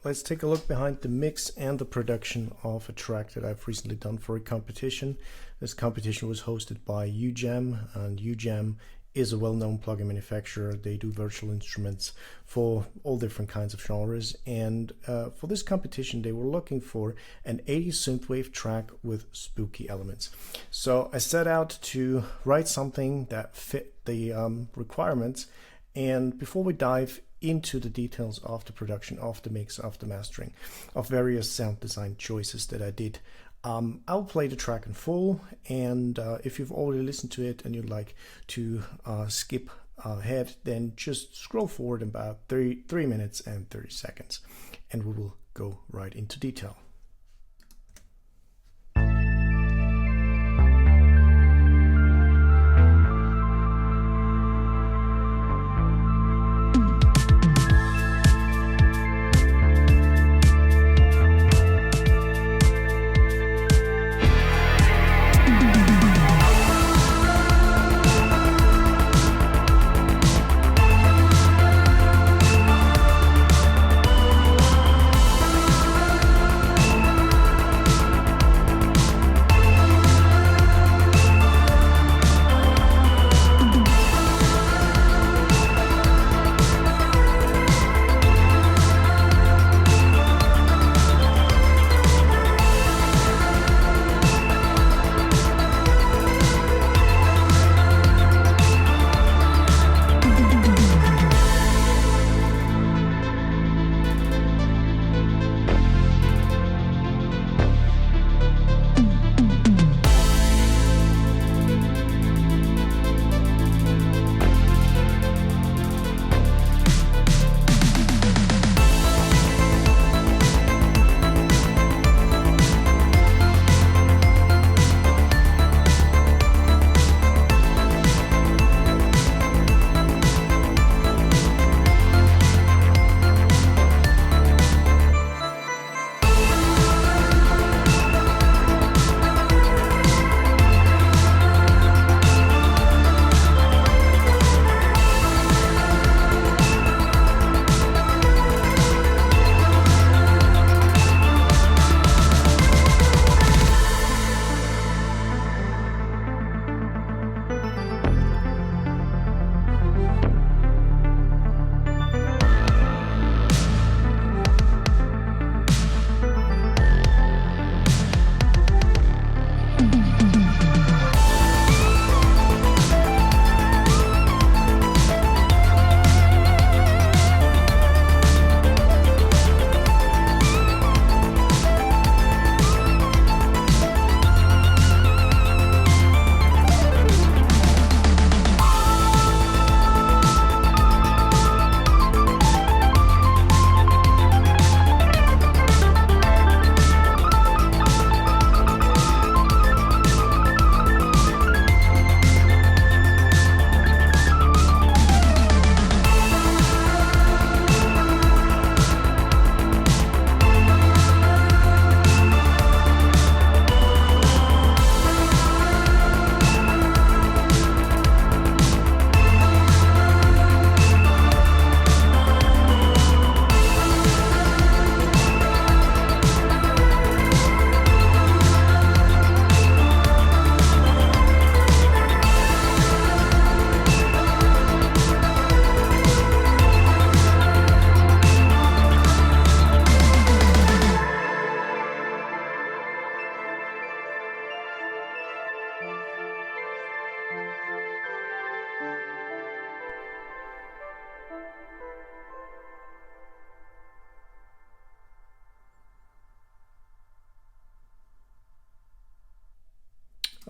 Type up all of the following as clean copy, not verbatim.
let's take a look behind the mix and the production of a track that I've recently done for a competition. This competition was hosted by UJam, and UJam is a well-known plugin manufacturer. They do virtual instruments for all different kinds of genres, and for this competition they were looking for an 80s synthwave track with spooky elements. So I set out to write something that fit the requirements, and before we dive into the details of the production, of the mix, of the mastering, of various sound design choices that I did, I'll play the track in full, and if you've already listened to it and you'd like to skip ahead, then just scroll forward about 3 minutes and 30 seconds, and we will go right into detail.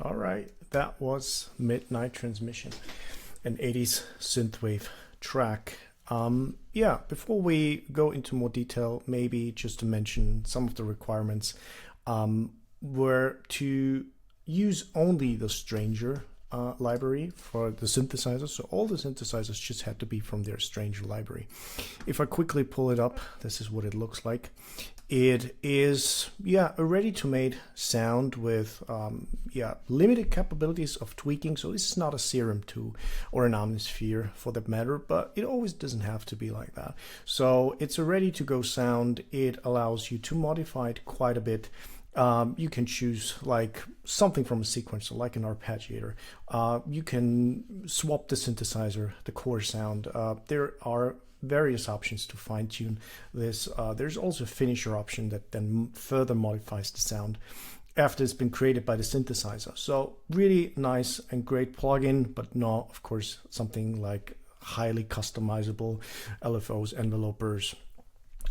All right, that was Midnight Transmission, an 80s synthwave track. Yeah, before we go into more detail, maybe just to mention some of the requirements were to use only the Stranger library for the synthesizers. So all the synthesizers just had to be from their Stranger library. If I quickly pull it up, this is what it looks like. It is, a ready-to-made sound with, limited capabilities of tweaking. So this is not a Serum 2 or an Omnisphere for that matter, but it always doesn't have to be like that. So it's a ready-to-go sound. It allows you to modify it quite a bit. You can choose like something from a sequencer, like an arpeggiator. You can swap the synthesizer, the core sound. There are various options to fine-tune this. There's also a finisher option that then further modifies the sound after it's been created by the synthesizer. So really nice and great plugin, but not, of course, something like highly customizable LFOs, envelopers,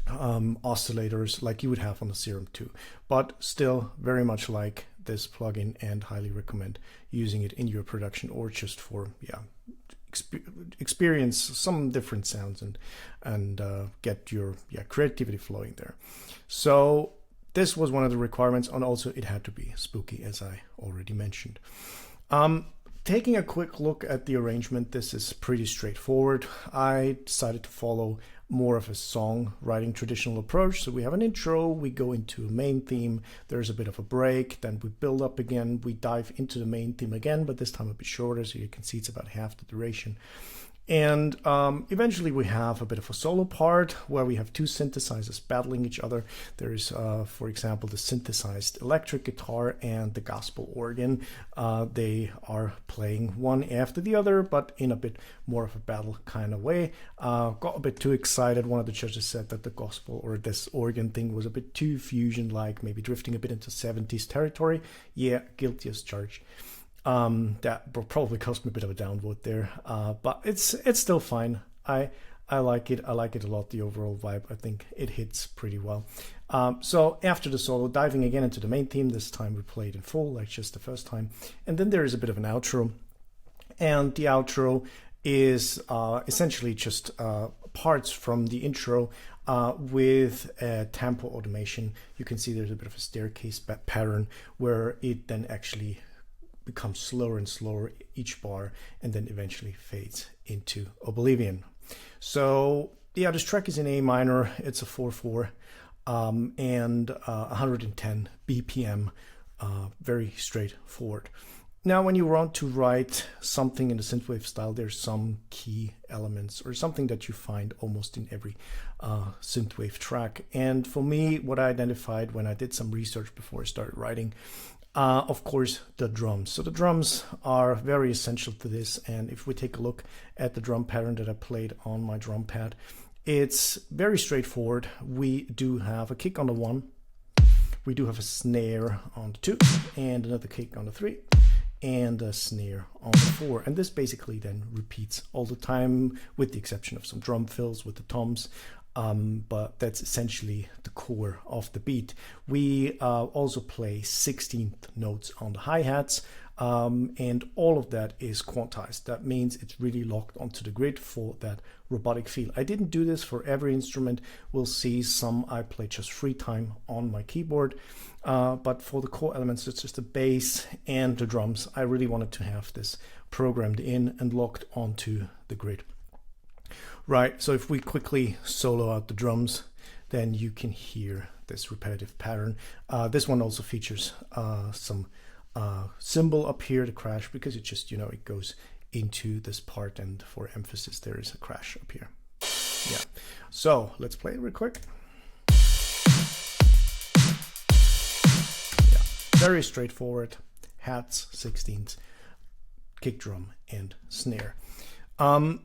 oscillators like you would have on the Serum 2, but still very much like this plugin, and highly recommend using it in your production or just for experience some different sounds and get your creativity flowing there. So this was one of the requirements, and also it had to be spooky, as I already mentioned. Taking a quick look at the arrangement, this is pretty straightforward. I decided to follow more of a songwriting traditional approach. So we have an intro, we go into a main theme, there's a bit of a break, then we build up again, we dive into the main theme again, but this time a bit shorter, so you can see it's about half the duration. And eventually we have a bit of a solo part where we have two synthesizers battling each other. There's, for example, the synthesized electric guitar and the gospel organ. They are playing one after the other, but in a bit more of a battle kind of way. Got a bit too excited. One of the judges said that the gospel or this organ thing was a bit too fusion-like, maybe drifting a bit into 70s territory. Yeah, guilty as charged. That probably cost me a bit of a downvote there, but it's still fine. I like it. I like it a lot. The overall vibe, I think it hits pretty well. So after the solo, diving again into the main theme. This time we played in full, like just the first time, and then there is a bit of an outro, and the outro is essentially just parts from the intro with tempo automation. You can see there's a bit of a staircase pattern where it then actually becomes slower and slower each bar, and then eventually fades into oblivion. So yeah, this track is in A minor. It's a 4/4 and 110 BPM. Very straightforward. Now, when you want to write something in the synthwave style, there's some key elements or something that you find almost in every synthwave track. And for me, what I identified when I did some research before I started writing, of course, the drums. So the drums are very essential to this. And if we take a look at the drum pattern that I played on my drum pad, it's very straightforward. We do have a kick on the 1. We do have a snare on the 2 and another kick on the 3 and a snare on the 4. And this basically then repeats all the time with the exception of some drum fills with the toms. But that's essentially the core of the beat. We also play 16th notes on the hi-hats, and all of that is quantized. That means it's really locked onto the grid for that robotic feel. I didn't do this for every instrument. We'll see some I play just free time on my keyboard, but for the core elements, it's just the bass and the drums. I really wanted to have this programmed in and locked onto the grid. Right, so if we quickly solo out the drums, then you can hear this repetitive pattern. This one also features some cymbal up here, the crash, because it just, it goes into this part, and for emphasis, there is a crash up here. Yeah, so let's play it real quick. Yeah, very straightforward. Hats, 16ths, kick drum, and snare.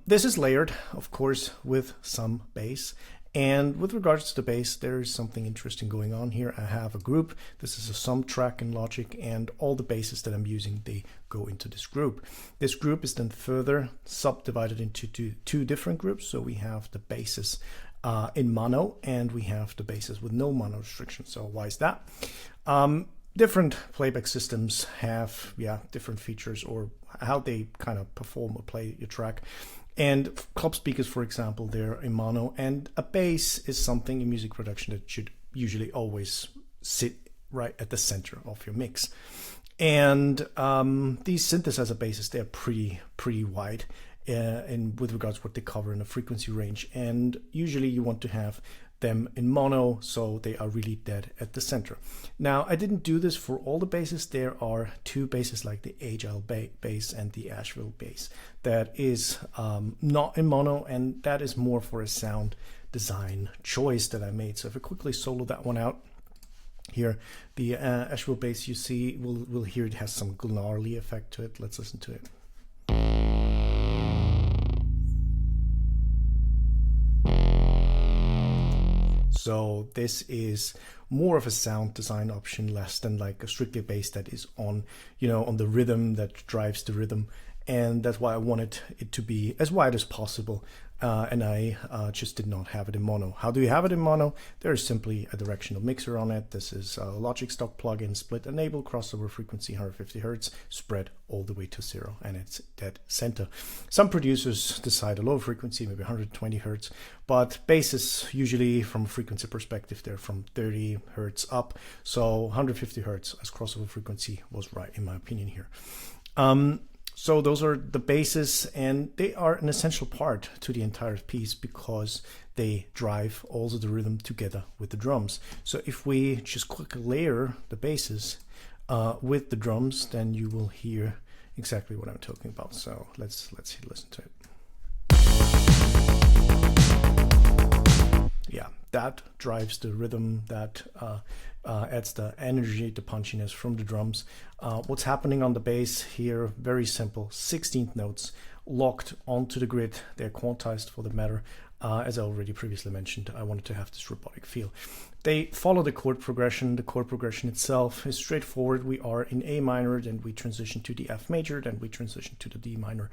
This is layered, of course, with some bass. And with regards to the bass, there is something interesting going on here. I have a group. This is a sum track in Logic, and all the basses that I'm using, they go into this group. This group is then further subdivided into two different groups. So we have the basses in mono, and we have the basses with no mono restriction. So why is that? Different playback systems have different features or how they kind of perform or play your track. And club speakers, for example, they're in mono, and a bass is something in music production that should usually always sit right at the center of your mix. And these synthesizer basses, they're pretty wide and with regards to what they cover in a frequency range. And usually you want to have them in mono, so they are really dead at the center. Now, I didn't do this for all the basses. There are two basses like the Agile bass and the Asheville bass that is not in mono, and that is more for a sound design choice that I made. So if I quickly solo that one out here, the Asheville bass, you see, we'll hear it has some gnarly effect to it. Let's listen to it. So this is more of a sound design option, less than like a strictly bass that is on, you know, on the rhythm that drives the rhythm. And that's why I wanted it to be as wide as possible. And I just did not have it in mono. How do you have it in mono? There is simply a directional mixer on it. This is a Logic stock plugin, split enable, crossover frequency 150 Hertz, spread all the way to 0, and it's dead center. Some producers decide a low frequency, maybe 120 Hertz, but basses usually from a frequency perspective, they're from 30 Hertz up. So 150 Hertz as crossover frequency was right in my opinion here. So those are the basses, and they are an essential part to the entire piece because they drive also the rhythm together with the drums. So if we just quickly layer the basses with the drums, then you will hear exactly what I'm talking about. So let's listen to it. Yeah, that drives the rhythm, that adds the energy, the punchiness from the drums. What's happening on the bass here, very simple, 16th notes locked onto the grid. They're quantized for the matter. As I already previously mentioned, I wanted to have this robotic feel. They follow the chord progression. The chord progression itself is straightforward. We are in A minor, then we transition to the F major, then we transition to the D minor,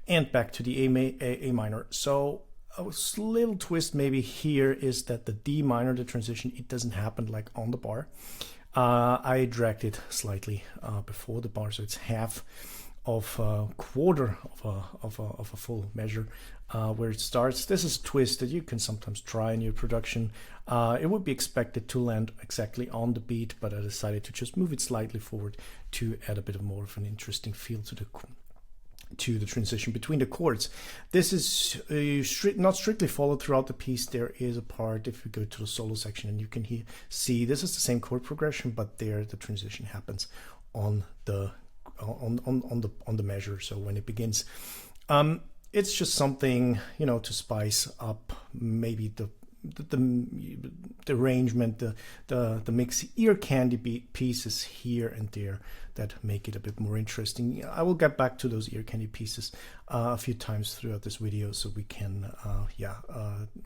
and back to the A minor. So a little twist maybe here is that the D minor, the transition, it doesn't happen like on the bar. I dragged it slightly before the bar, so it's half of a quarter of a full measure where it starts. This is a twist that you can sometimes try in your production. It would be expected to land exactly on the beat, but I decided to just move it slightly forward to add a bit of more of an interesting feel to the transition between the chords. This is not strictly followed throughout the piece. There is a part, if we go to the solo section, and you can see this is the same chord progression, but there the transition happens on the measure. So when it begins, it's just something, you know, to spice up maybe the arrangement, the mix, ear candy pieces here and there that make it a bit more interesting. I will get back to those ear candy pieces a few times throughout this video, so we can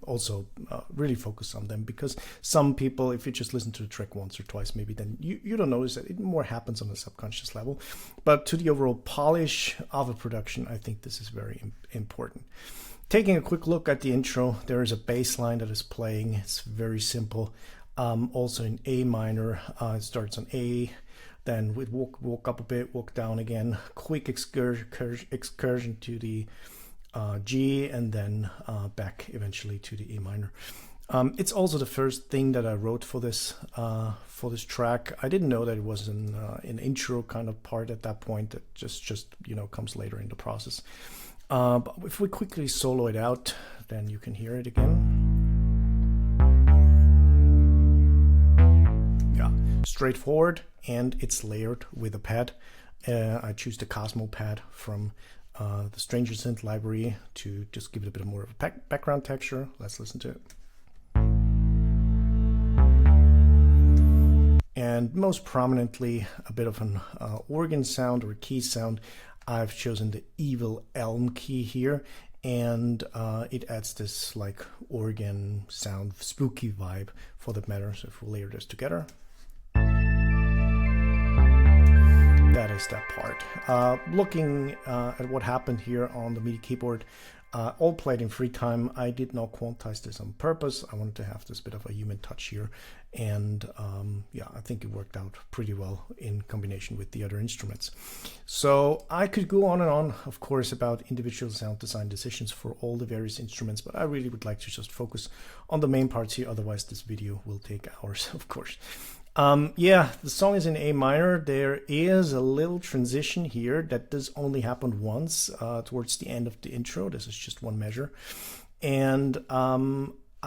also really focus on them, because some people, if you just listen to the track once or twice, maybe then you don't notice that it more happens on a subconscious level. But to the overall polish of a production, I think this is very important. Taking a quick look at the intro, there is a bass line that is playing. It's very simple. Also in A minor, it starts on A, then we walk up a bit, walk down again, quick excursion to the G, and then back eventually to the A minor. It's also the first thing that I wrote for this track. I didn't know that it was an intro kind of part at that point. That just you know, comes later in the process. But if we quickly solo it out, then you can hear it again. Yeah, straightforward, and it's layered with a pad. I choose the Cosmo pad from the Usynth library to just give it a bit more of a background texture. Let's listen to it. And most prominently, a bit of an organ sound or key sound. I've chosen the Evil Elm key here, and it adds this like organ sound, spooky vibe for that matter. So if we layer this together, that is that part. Looking at what happened here on the MIDI keyboard, all played in free time. I did not quantize this on purpose. I wanted to have this bit of a human touch here, and yeah, I think it worked out pretty well in combination with the other instruments. So I could go on and on, of course, about individual sound design decisions for all the various instruments, but I really would like to just focus on the main parts here. Otherwise, this video will take hours, of course. Yeah, the song is in A minor. There is a little transition here that does only happen once towards the end of the intro. This is just one measure. And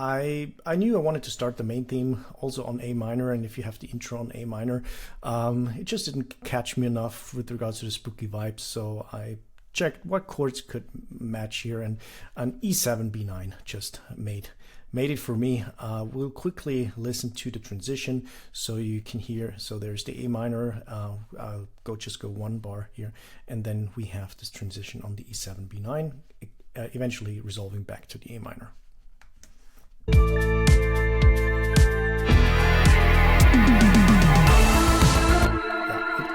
I knew I wanted to start the main theme also on A minor, and if you have the intro on A minor, it just didn't catch me enough with regards to the spooky vibes, so I checked what chords could match here, and an E7 B9 just made it for me. We'll quickly listen to the transition so you can hear. So there's the A minor. I'll just go one bar here, and then we have this transition on the E7 B9, eventually resolving back to the A minor. It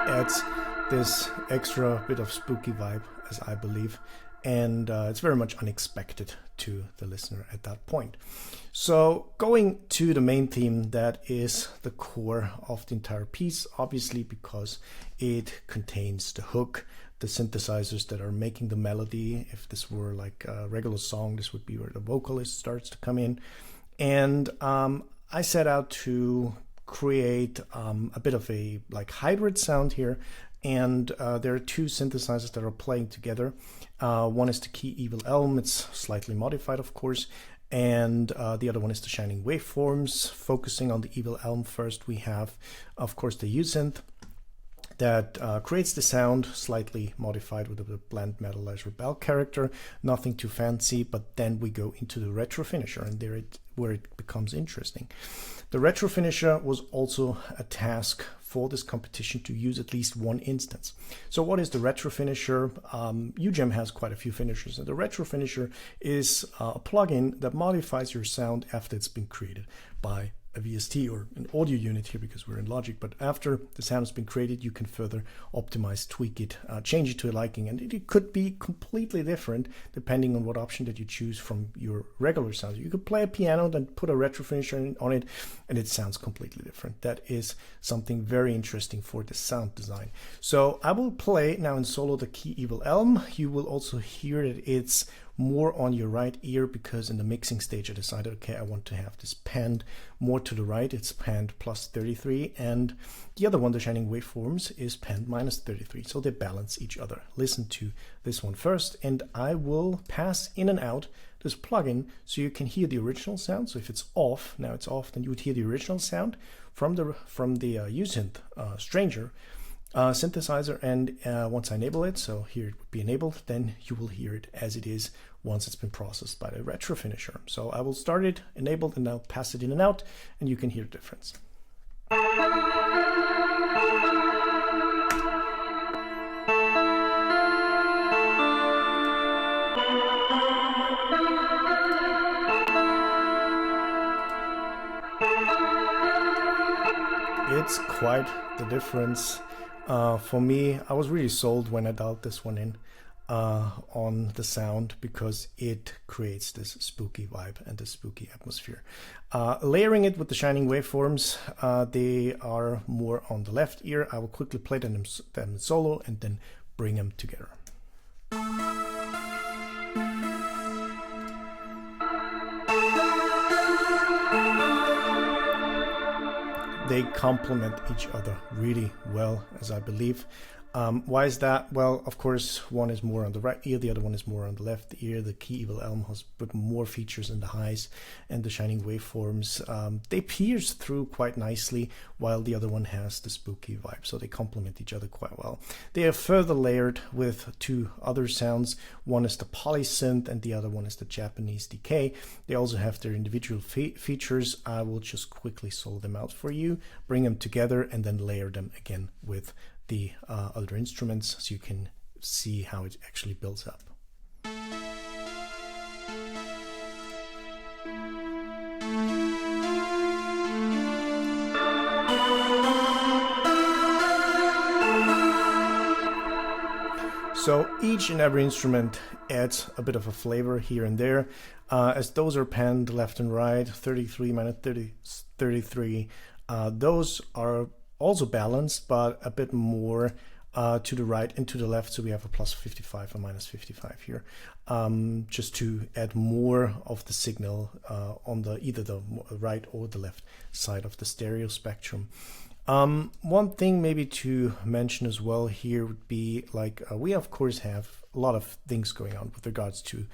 adds this extra bit of spooky vibe, as I believe, and it's very much unexpected to the listener at that point. So going to the main theme, that is the core of the entire piece, obviously, because it contains the hook, the synthesizers that are making the melody. If this were like a regular song, this would be where the vocalist starts to come in. And I set out to create a bit of a like hybrid sound here. And there are two synthesizers that are playing together. One is the Key Evil Elm. It's slightly modified, of course. And the other one is the Shining Waveforms. Focusing on the Evil Elm first, we have, of course, the Usynth that creates the sound, slightly modified with a blend metalizer bell character. Nothing too fancy, but then we go into the retro finisher, and where it becomes interesting. The retro finisher was also a task for this competition to use at least one instance. So what is the retro finisher? UGEM has quite a few finishers, and the retro finisher is a plugin that modifies your sound after it's been created by a VST or an audio unit here, because we're in Logic. But after the sound has been created, you can further optimize, tweak it, change it to a liking, and it could be completely different depending on what option that you choose from your regular sound. You could play a piano, then put a retro finisher on it, and it sounds completely different. That is something very interesting for the sound design. So I will play now in solo the Key Evil Elm. You will also hear that it's more on your right ear, because in the mixing stage I decided, okay, I want to have this panned more to the right. It's panned plus 33, and the other one, the Shining Waveforms, is panned minus 33, so they balance each other. Listen to this one first, and I will pass in and out this plugin so you can hear the original sound. So if it's off, now it's off, then you would hear the original sound from the Usynth Stranger synthesizer, and once I enable it, so here it would be enabled, then you will hear it as it is once it's been processed by the retro finisher. So I will start it enabled and now pass it in and out, and you can hear the difference. It's quite the difference. For me, I was really sold when I dialed this one in on the sound, because it creates this spooky vibe and this spooky atmosphere. Layering it with the Shining Waveforms, they are more on the left ear. I will quickly play them solo and then bring them together. They complement each other really well, as I believe. Why is that? Well, of course, one is more on the right ear, the other one is more on the left ear. The Key Evil Elm has put more features in the highs, and the Shining Waveforms, they pierce through quite nicely, while the other one has the spooky vibe, so they complement each other quite well. They are further layered with two other sounds. One is the polysynth, and the other one is the Japanese decay. They also have their individual features. I will just quickly solo them out for you, bring them together, and then layer them again with the other instruments, so you can see how it actually builds up. So each and every instrument adds a bit of a flavor here and there, as those are panned left and right, 33 minus 33. Those are also balanced, but a bit more to the right and to the left, so we have a plus 55 and minus 55 here, just to add more of the signal on either the right or the left side of the stereo spectrum. One thing maybe to mention as well here would be, like, we of course have a lot of things going on with regards to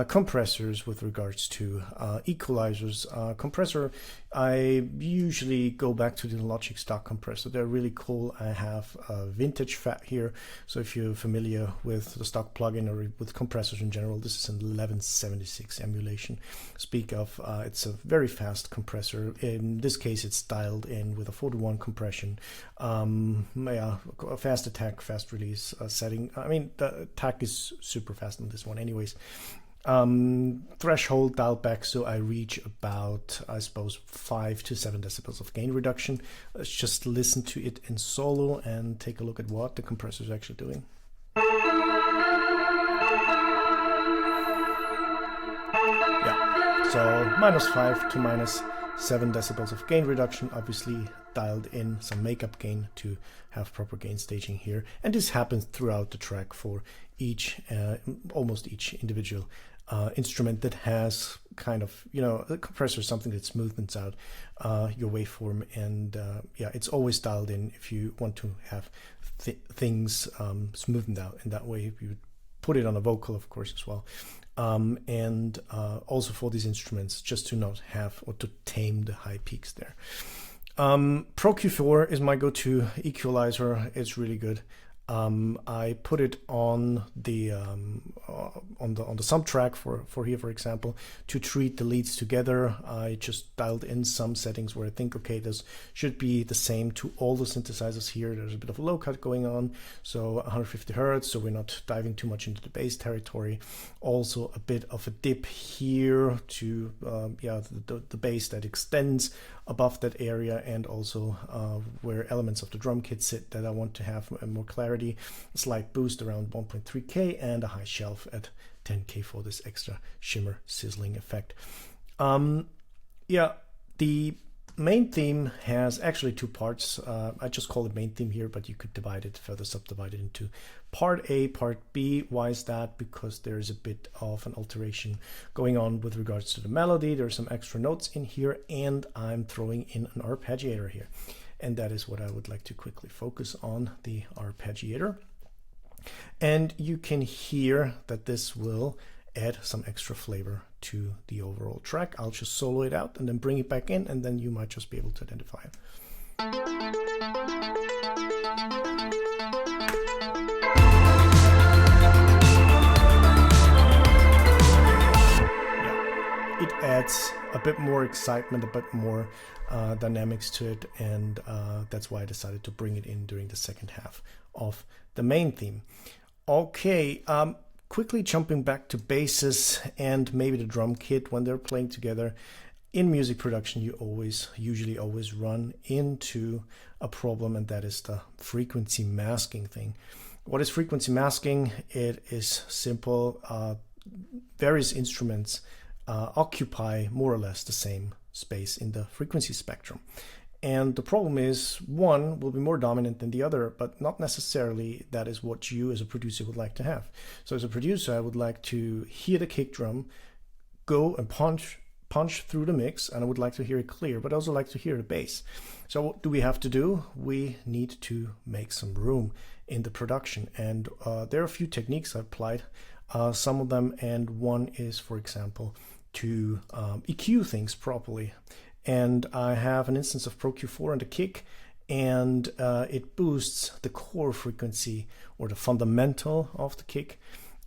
compressors, with regards to equalizers. Compressor, I usually go back to the Logic stock compressor. They're really cool. I have a vintage FAT here, so if you're familiar with the stock plugin or with compressors in general, this is an 1176 emulation. Speak of, it's a very fast compressor. In this case, it's dialed in with a 4:1 compression. Yeah, fast attack, fast release setting. I mean, the attack is super fast on this one anyways. Threshold dialed back, so I reach about, I suppose, 5 to 7 decibels of gain reduction. Let's just listen to it in solo and take a look at what the compressor is actually doing. Yeah, so -5 to -7 decibels of gain reduction, obviously dialed in some makeup gain to have proper gain staging here, and this happens throughout the track for each, almost each individual instrument that has kind of, you know, a compressor is something that smoothens out your waveform, and yeah, it's always dialed in if you want to have things smoothened out in that way. You would put it on a vocal, of course, as well. And also for these instruments, just to not have or to tame the high peaks there. Pro Q4 is my go-to equalizer. It's really good. I put it on the sub track for here, for example, to treat the leads together. I just dialed in some settings where I think, okay, this should be the same to all the synthesizers here. There's a bit of a low cut going on, so 150 hertz, so we're not diving too much into the bass territory. Also a bit of a dip here to yeah, the bass that extends above that area, and also where elements of the drum kit sit that I want to have more clarity. A slight boost around 1.3K and a high shelf at 10K for this extra shimmer sizzling effect. Yeah, the main theme has actually two parts. I just call it main theme here, but you could divide it, further subdivide it into part A, part B. Why is that? Because there's a bit of an alteration going on with regards to the melody. There's some extra notes in here, and I'm throwing in an arpeggiator here. And that is what I would like to quickly focus on, the arpeggiator. And you can hear that this will add some extra flavor to the overall track. I'll just solo it out and then bring it back in, and then you might just be able to identify it. Yeah, it adds a bit more excitement, a bit more dynamics to it, and that's why I decided to bring it in during the second half of the main theme. Okay, quickly jumping back to basses and maybe the drum kit when they're playing together. In music production, you usually always run into a problem, and that is the frequency masking thing. What is frequency masking? It is simple. Various instruments occupy more or less the same space in the frequency spectrum. And the problem is one will be more dominant than the other, but not necessarily that is what you as a producer would like to have. So as a producer, I would like to hear the kick drum go and punch through the mix, and I would like to hear it clear, but I also like to hear the bass. So what do we have to do? We need to make some room in the production, and there are a few techniques I've applied, some of them, and one is, for example, to EQ things properly. And I have an instance of Pro Q4 on the kick, and it boosts the core frequency or the fundamental of the kick,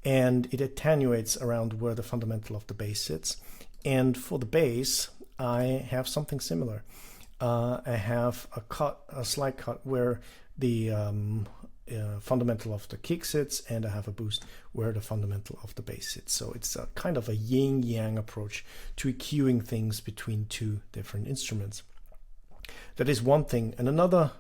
and it attenuates around where the fundamental of the bass sits. And for the bass, I have something similar. I have a slight cut where the fundamental of the kick sits, and I have a boost where the fundamental of the bass sits. So it's a kind of a yin-yang approach to EQing things between two different instruments. That is one thing. And another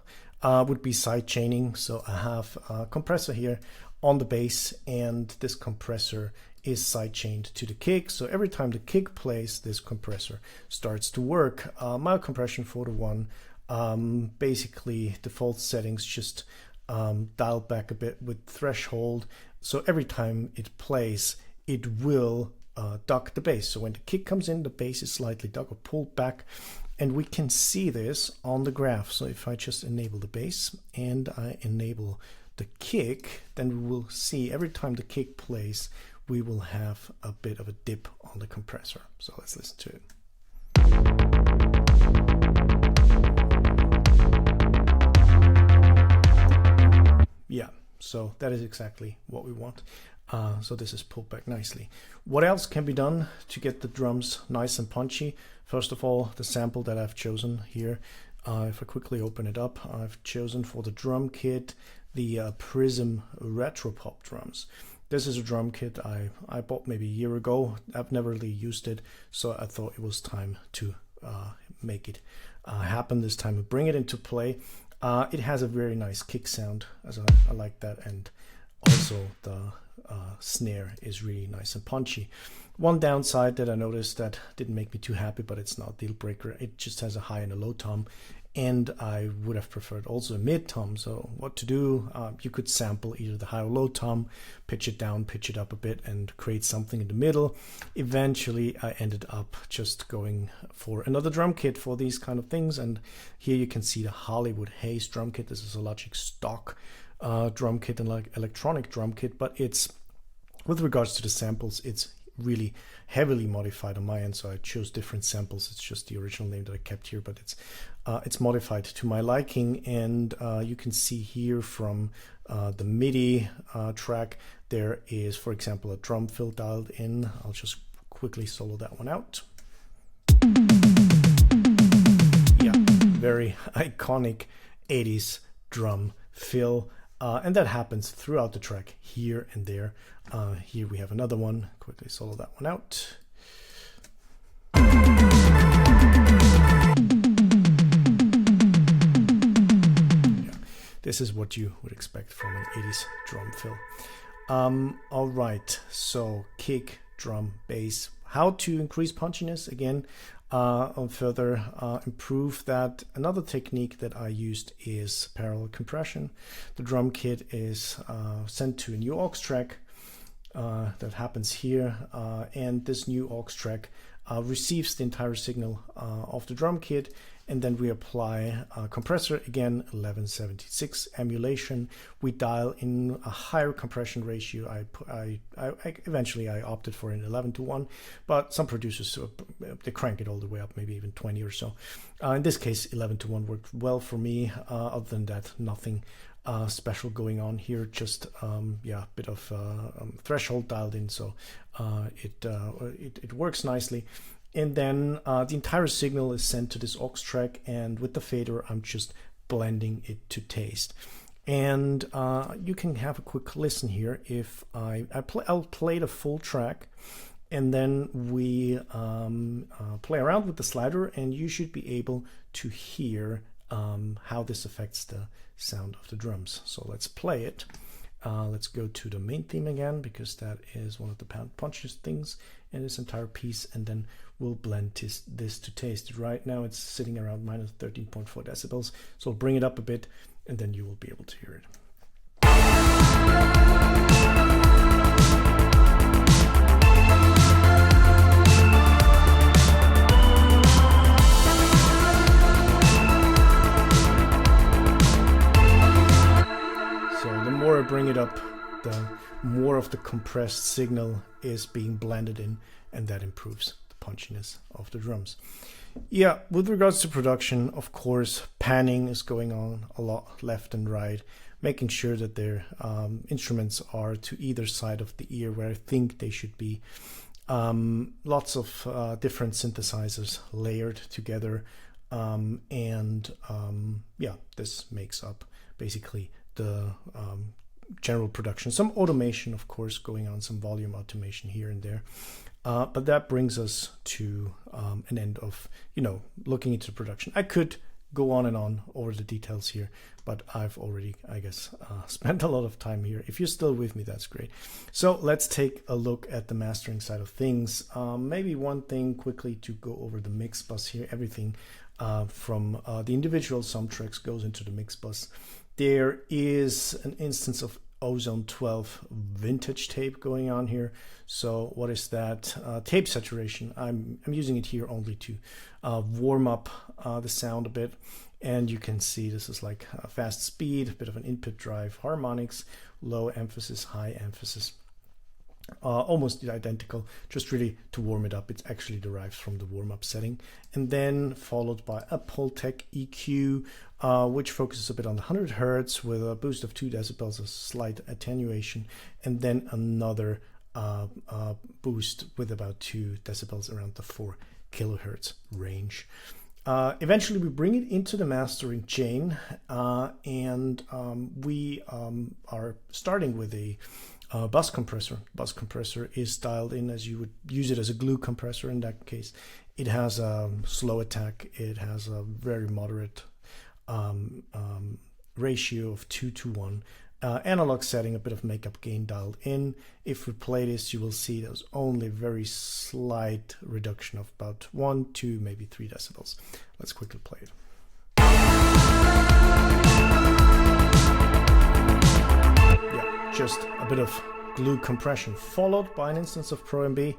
would be side chaining. So I have a compressor here on the bass, and this compressor is side chained to the kick. So every time the kick plays, this compressor starts to work. Mild compression 4:1. Basically default settings, just dialed back a bit with threshold. So every time it plays, it will duck the bass. So when the kick comes in, the bass is slightly ducked or pulled back. And we can see this on the graph. So if I just enable the bass and I enable the kick, then we will see every time the kick plays, we will have a bit of a dip on the compressor. So let's listen to it. Yeah, so that is exactly what we want. So this is pulled back nicely. What else can be done to get the drums nice and punchy? First of all, the sample that I've chosen here, if I quickly open it up, I've chosen for the drum kit the Prism Retro Pop drums. This is a drum kit I bought maybe a year ago. I've never really used it, so I thought it was time to make it happen this time and bring it into play. It has a very nice kick sound, as I like that, and also the snare is really nice and punchy. One downside that I noticed that didn't make me too happy, but it's not a deal breaker, it just has a high and a low tom, and I would have preferred also a mid tom. So what to do, you could sample either the high or low tom, pitch it down, pitch it up a bit, and create something in the middle. Eventually I ended up just going for another drum kit for these kind of things, and here you can see the Hollywood Haze drum kit. This is a Logic stock drum kit and like electronic drum kit, but it's, with regards to the samples, it's really heavily modified on my end, so I chose different samples. It's just the original name that I kept here, but it's modified to my liking. And you can see here from the MIDI track, there is, for example, a drum fill dialed in. I'll just quickly solo that one out. Yeah, very iconic 80s drum fill. And that happens throughout the track, here and there. Here we have another one. Quickly solo that one out. Yeah, this is what you would expect from an 80s drum fill. All right, so kick, drum, bass. How to increase punchiness? Again, on further improve that, another technique that I used is parallel compression. The drum kit is sent to a new aux track that happens here, and this new aux track receives the entire signal of the drum kit, and then we apply compressor, again 1176 emulation. We dial in a higher compression ratio. Eventually I opted for an 11:1, but some producers they crank it all the way up, maybe even 20 or so. In this case 11:1 worked well for me. Other than that, nothing special going on here, just yeah, a bit of threshold dialed in, so it works nicely. And then the entire signal is sent to this aux track, and with the fader I'm just blending it to taste. And you can have a quick listen here. If I'll play the full track, and then we play around with the slider, and you should be able to hear how this affects the sound of the drums. So let's play it. Let's go to the main theme again, because that is one of the punchiest things in this entire piece, and then we'll blend this to taste. Right now it's sitting around minus 13.4 decibels, so I'll bring it up a bit, and then you will be able to hear it. So the more I bring it up, the more of the compressed signal is being blended in, and that improves the punchiness of the drums. Yeah, with regards to production, of course, panning is going on a lot left and right, making sure that their instruments are to either side of the ear where I think they should be. Lots of different synthesizers layered together, and yeah, this makes up basically the general production. Some automation, of course, going on, some volume automation here and there. But that brings us to an end of, looking into production. I could go on and on over the details here, but I've already, I guess, spent a lot of time here. If you're still with me, that's great. So let's take a look at the mastering side of things. Maybe one thing quickly to go over the mix bus here. Everything from the individual sum tracks goes into the mix bus. There is an instance of Ozone 12 vintage tape going on here. So what is that? Tape saturation. I'm using it here only to warm up the sound a bit. And you can see this is like a fast speed, a bit of an input drive, harmonics, low emphasis, high emphasis. Almost identical, just really to warm it up. It actually derives from the warm-up setting, and then followed by a Pultec EQ, which focuses a bit on the 100 Hertz with a boost of 2 decibels, a slight attenuation, and then another boost with about 2 decibels around the 4 kilohertz range. Eventually we bring it into the mastering chain, and we are starting with a bus compressor. Bus compressor is dialed in as you would use it as a glue compressor in that case. It has a slow attack. It has a very moderate ratio of 2:1. Analog setting, a bit of makeup gain dialed in. If we play this, you will see there's only very slight reduction of about 1, 2, maybe 3 decibels. Let's quickly play it. Yeah, just a bit of glue compression followed by an instance of Pro MB,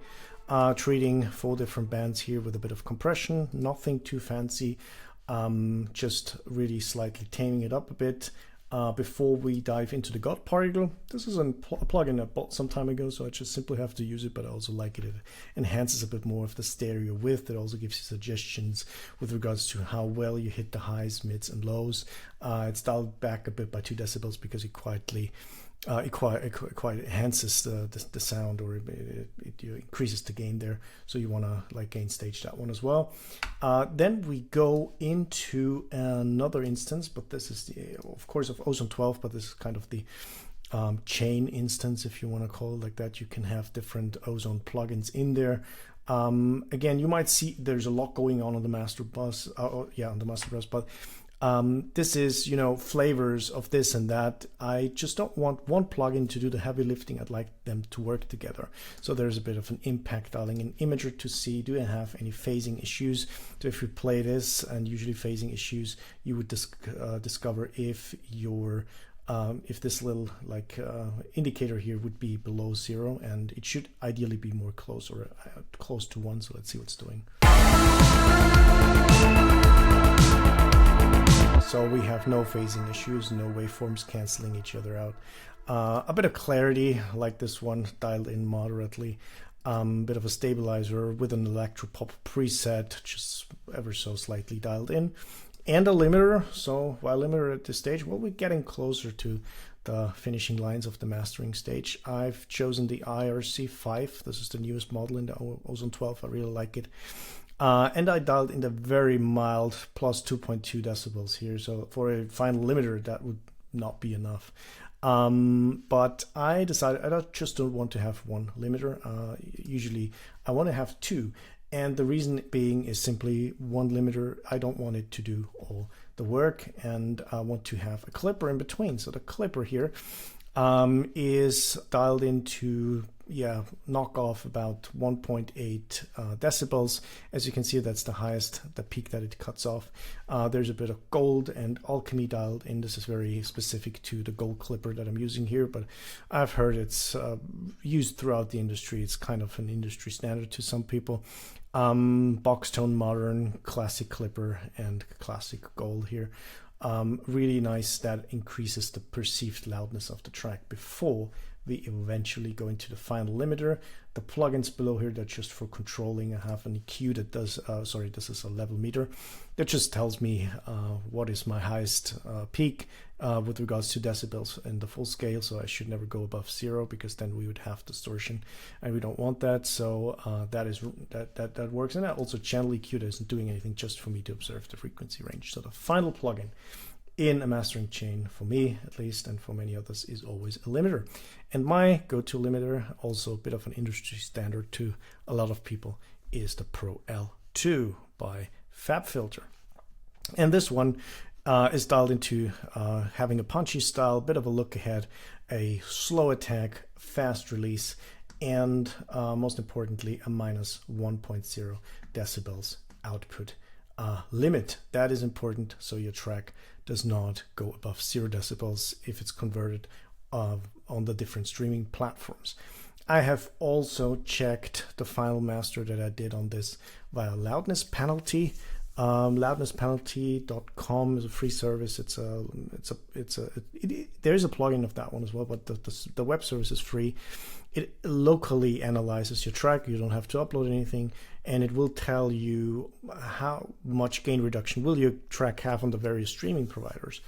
treating 4 different bands here with a bit of compression, nothing too fancy, just really slightly taming it up a bit. Before we dive into the God particle, this is a plugin I bought some time ago, so I just simply have to use it, but I also like it. It enhances a bit more of the stereo width. It also gives you suggestions with regards to how well you hit the highs, mids, and lows. It's dialed back a bit by 2 decibels because it quite enhances the sound, or it increases the gain there. So you want to like gain stage that one as well. Then we go into another instance, but this is of course of Ozone 12, but this is kind of the chain instance, if you want to call it like that. You can have different Ozone plugins in there. Again, you might see there's a lot going on the master bus. On the master bus, but this is, flavors of this and that. I just don't want one plugin to do the heavy lifting. I'd like them to work together. So there's a bit of an impact dialing in imager to see, do I have any phasing issues? So if you play this, and usually phasing issues, you would discover if if this little indicator here would be below 0, and it should ideally be more close or close to 1. So let's see what's doing. So we have no phasing issues, no waveforms canceling each other out. A bit of clarity, like this one, dialed in moderately. Bit of a stabilizer with an electropop preset, just ever so slightly dialed in. And a limiter. So why limiter at this stage? Well, we're getting closer to the finishing lines of the mastering stage. I've chosen the IRC5. This is the newest model in the Ozone 12. I really like it. And I dialed in the very mild plus 2.2 decibels here. So for a final limiter, that would not be enough. But I decided I just don't want to have one limiter. Usually I want to have 2. And the reason being is simply one limiter. I don't want it to do all the work, and I want to have a clipper in between. So the clipper here is dialed into knock off about 1.8 decibels. As you can see, that's the peak that it cuts off. There's a bit of gold and alchemy dialed in. This is very specific to the gold clipper that I'm using here, but I've heard it's used throughout the industry. It's kind of an industry standard to some people. Box tone modern, classic clipper, and classic gold here. Really nice. That increases the perceived loudness of the track before we eventually go into the final limiter. The plugins below here, that's just for controlling. I have an EQ that does, this is a level meter. That just tells me what is my highest peak with regards to decibels in the full scale. So I should never go above 0, because then we would have distortion, and we don't want that. So that works. And that also channel EQ that isn't doing anything, just for me to observe the frequency range. So the final plugin in a mastering chain, for me at least, and for many others, is always a limiter. And my go-to limiter, also a bit of an industry standard to a lot of people, is the Pro L2 by FabFilter. And this one is dialed into having a punchy style, bit of a look ahead, a slow attack, fast release, and most importantly, a minus 1.0 decibels output limit. That is important, so your track does not go above 0 decibels if it's converted on the different streaming platforms. I have also checked the final master that I did on this via loudness penalty. Loudnesspenalty.com is a free service. There is a plugin of that one as well, but the web service is free. It locally analyzes your track. You don't have to upload anything, and it will tell you how much gain reduction will your track have on the various streaming providers.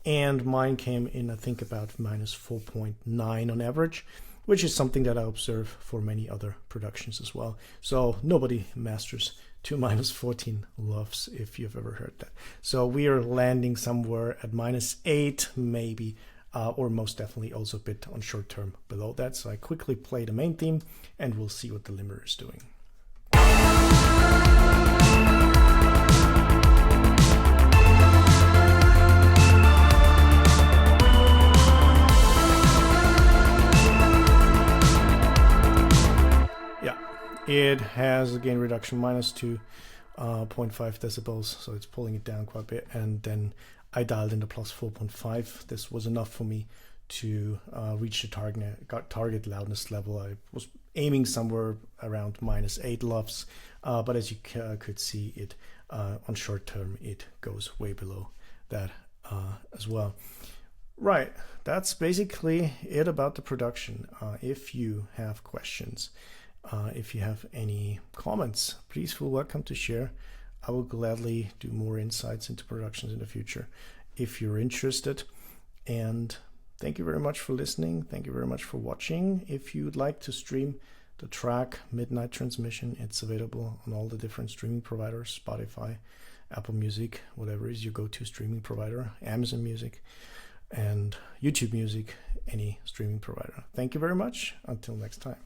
And mine came in, I think, about minus 4.9 on average, which is something that I observe for many other productions as well. So nobody masters to minus 14 LUFS, if you've ever heard that. So we are landing somewhere at minus 8 maybe, or most definitely also a bit on short term below that. So I quickly play the main theme and we'll see what the limiter is doing. It has a gain reduction minus 2.5 decibels, so it's pulling it down quite a bit. And then I dialed in the plus 4.5. This was enough for me to reach the target loudness level. I was aiming somewhere around minus 8 LUFS, but as you could see, it on short term it goes way below that as well. Right, that's basically it about the production. If you have questions, if you have any comments, please feel welcome to share. I will gladly do more insights into productions in the future if you're interested. And thank you very much for listening. Thank you very much for watching. If you'd like to stream the track Midnight Transmission, it's available on all the different streaming providers, Spotify, Apple Music, whatever is your go-to streaming provider, Amazon Music, and YouTube Music, any streaming provider. Thank you very much. Until next time.